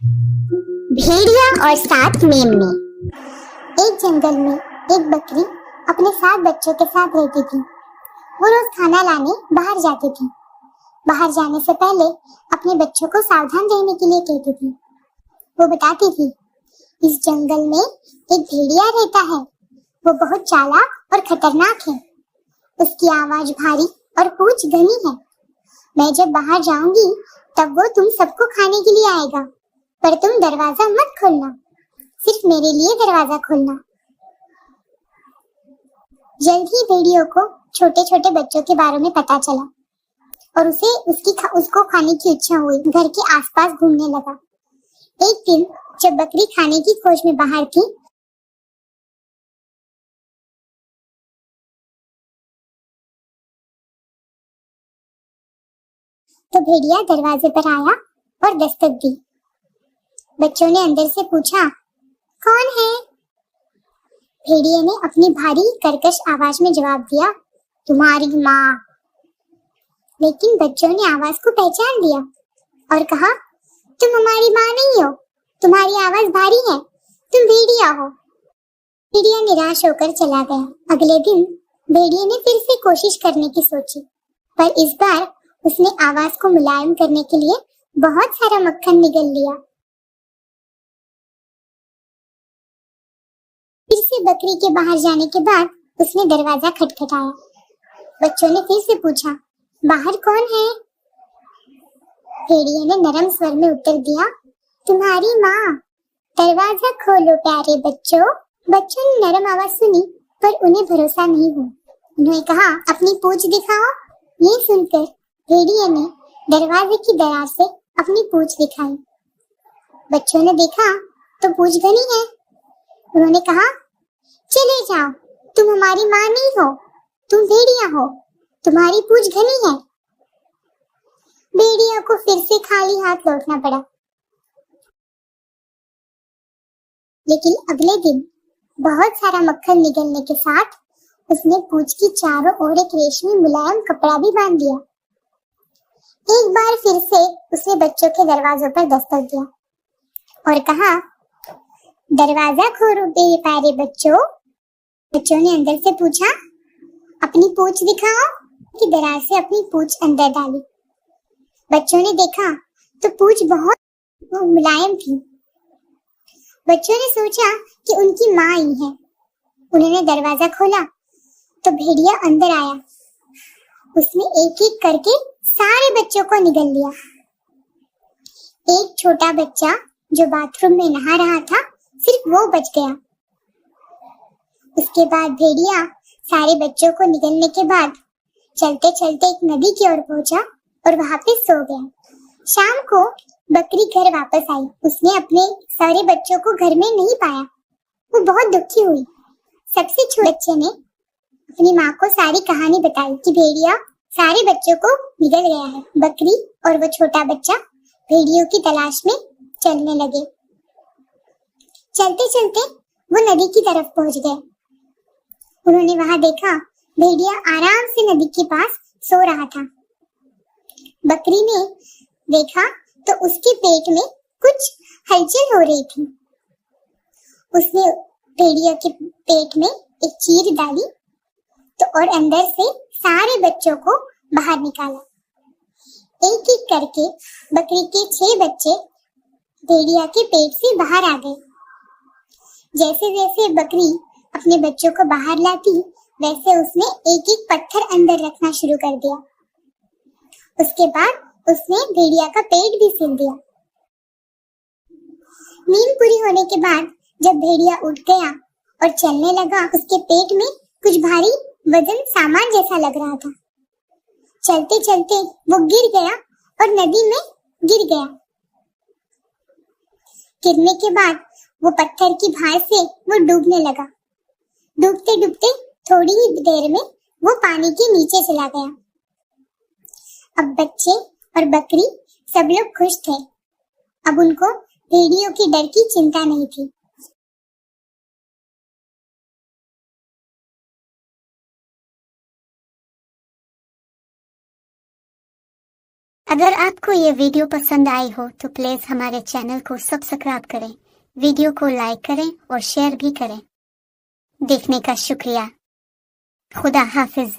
भेड़िया और 7 मेमने। एक जंगल में एक बकरी अपने 7 बच्चों के साथ रहती थी। वो रोज खाना लाने बाहर जाती थी। बाहर जाने से पहले अपने बच्चों को सावधान रहने के लिए कहती थी। वो बताती थी, इस जंगल में एक भेड़िया रहता है। वो बहुत चालाक और खतरनाक है। उसकी आवाज भारी और पूंछ घनी है। मैं जब बाहर जाऊंगी तब वो तुम सबको खाने के लिए आएगा, पर तुम दरवाजा मत खोलना, सिर्फ मेरे लिए दरवाजा खोलना। जल्द ही भेड़ियों को छोटे छोटे बच्चों के बारे में पता चला और उसको खाने की इच्छा हुई। घर के आसपास घूमने लगा। एक दिन जब बकरी खाने की खोज में बाहर थी, तो भेड़िया दरवाजे पर आया और दस्तक दी। बच्चों ने अंदर से पूछा, कौन है? भेड़िए ने अपनी भारी कर्कश आवाज में जवाब दिया, तुम्हारी माँ। लेकिन बच्चों ने आवाज को पहचान लिया और कहा, तुम हमारी माँ नहीं हो, तुम्हारी आवाज भारी है, तुम भेड़िया हो। भेड़िया निराश होकर चला गया। अगले दिन भेड़िए ने फिर से कोशिश करने की सोची, पर इस बार उसने आवाज को मुलायम करने के लिए बहुत सारा मक्खन निगल लिया। फिर से बकरी के बाहर जाने के बाद उसने दरवाजा खटखटाया। बच्चों ने फिर से पूछा, बाहर कौन है? भेड़िए ने नरम स्वर में उत्तर दिया, तुम्हारी माँ। दरवाजा खोलो प्यारे बच्चों। बच्चों ने नरम आवाज सुनी, पर उन्हें भरोसा नहीं हुआ। उन्होंने कहा, अपनी पूंछ दिखाओ। ये सुनकर भेड़िए ने दरवाजे की दरार से अपनी पूंछ दिखाई। बच्चों ने देखा तो पूंछ घनी है। उन्होंने कहा, चले जाओ, तुम हमारी माँ नहीं हो, तुम भेड़िया हो, तुम्हारी पूंछ घनी है। भेड़िया को फिर से खाली हाथ लौटना पड़ा। लेकिन अगले दिन बहुत सारा मक्खन निगलने के साथ उसने पूंछ की चारों ओर एक रेशमी मुलायम कपड़ा भी बांध दिया। एक बार फिर से उसने बच्चों के दरवाजों पर दस्तक दिया और कहा, दरवाजा खोलो मेरे प्यारे बच्चों। बच्चों ने अंदर से पूछा, अपनी पूंछ दिखाओ। की दरार से अपनी पूंछ अंदर डाली। बच्चों ने देखा तो पूंछ बहुत मुलायम थी। बच्चों ने सोचा कि उनकी माँ ही है। उन्होंने दरवाजा खोला तो भेड़िया अंदर आया। उसने एक एक करके सारे बच्चों को निगल लिया। एक छोटा बच्चा जो बाथरूम में नहा रहा था, सिर्फ वो बच गया। उसके बाद भेड़िया सारे बच्चों को निगलने के बाद चलते चलते एक नदी की ओर पहुंचा और वहां पे सो गया। शाम को बकरी घर वापस आई। उसने अपने सारे बच्चों को घर में नहीं पाया। वो बहुत दुखी हुई। सबसे छोटे बच्चे ने अपनी माँ को सारी कहानी बताई कि भेड़िया सारे बच्चों को निगल गया है। बकरी और वो छोटा बच्चा भेड़ियों की तलाश में चलने लगे। चलते चलते वो नदी की तरफ पहुंच गए। उन्होंने वहां देखा भेड़िया आराम से नदी के पास सो रहा था। बकरी ने देखा तो उसके पेट में कुछ हलचल हो रही थी। उसने भेड़िया के पेट में एक चीर डाली तो और अंदर से सारे बच्चों को बाहर निकाला। एक एक करके बकरी के 6 बच्चे भेड़िया के पेट से बाहर आ गए। जैसे जैसे बकरी अपने बच्चों को बाहर लाती, वैसे उसने एक एक पत्थर अंदर रखना शुरू कर दिया। उसके बाद उसने भेड़िया का पेट भी सील दिया। नींद पूरी होने के बाद जब भेड़िया उठ गया और चलने लगा, उसके पेट में कुछ भारी वजन सामान जैसा लग रहा था। चलते चलते वो गिर गया और नदी में गिर गया। गिरने के बाद वो पत्थर की भार से वो डूबने लगा। डूबते डूबते थोड़ी ही देर में वो पानी के नीचे चला गया। अब बच्चे और बकरी सब लोग खुश थे। अब उनको भेड़ियों की डर की चिंता नहीं थी। अगर आपको ये वीडियो पसंद आई हो तो प्लीज हमारे चैनल को सब्सक्राइब करें, वीडियो को लाइक करें और शेयर भी करें। देखने का शुक्रिया। खुदा हाफिज।